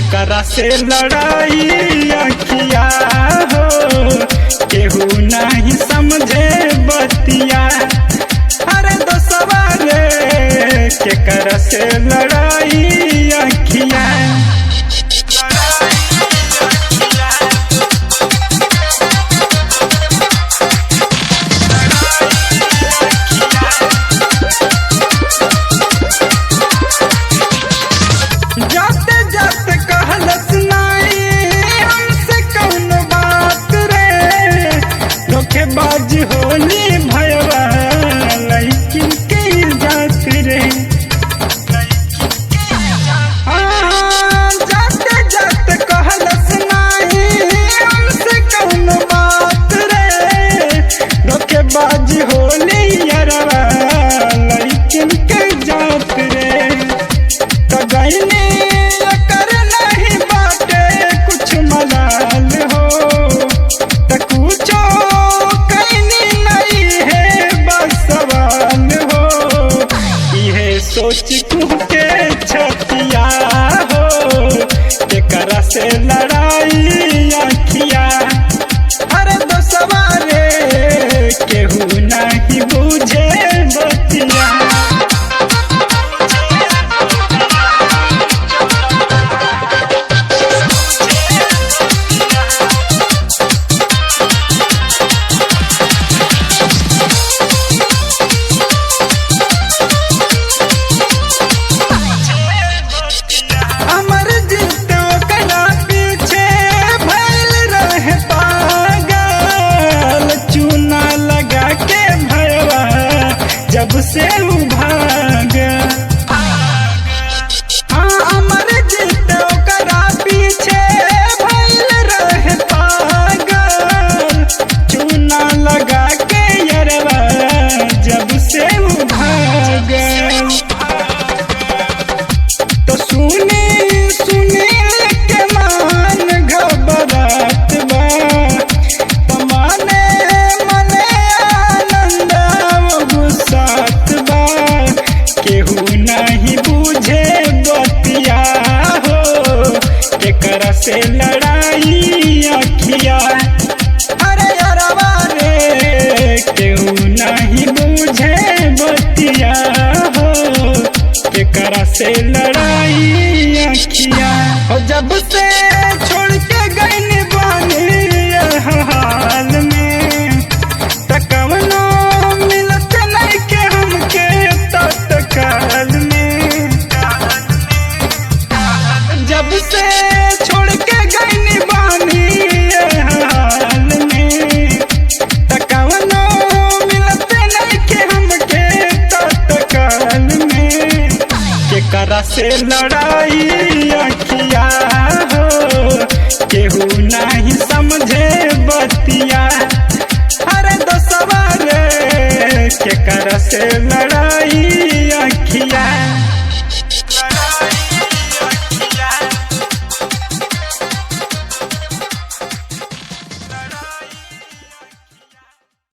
केकरा से लड़ाई अखिया हो केहू नहीं समझे बतिया। अरे दोस्तवा रे केकरा से लड़ाई अखिया। जाते जाते कहलस नाई हमसे कौन बात रे, धोखेबाज होली भयवा लड़किन के जात रे। जाते जाते कहलस नाई हमसे कौन बात रे, धोखेबाज होली यारवा लड़किन के जात रे। गईनी कर नहीं बाटे कुछ मलाल हो, त कुछो कईनी नहीं है बस सवाल हो। इहे सोच के छतिया हो केकरा से लड़ाई अखिया। अरे दोस्तवा रे केहू नहीं बुझे बतिया। जब से भाग अमर जीत ओकरा पीछे भइल रहे पागल, चूना लगा के यरवा जब से भाग। तो सुनी सुनी के मान घबरात बा, तमाने मने आनंद गुस्सात बा। केहू नहीं बुझे बतिया हो केकरा से लड़ाई अखिया। अरे अरवा रे केहू नहीं बुझे बतिया हो केकरा से लड़ाई अखिया। और जब से छोड़ के गई बानी हाल में, तकवनो मिलत नहीं के हमके तत्काल में। जब से छोड़ के गई बानी हाल में, तकवनो मिलत नहीं के हमके तत्काल में। केकरा से लड़ाई अखिया हो केहू नहीं समझे बतिया। अरे दोस्तवा रे केकरा से लड़ाई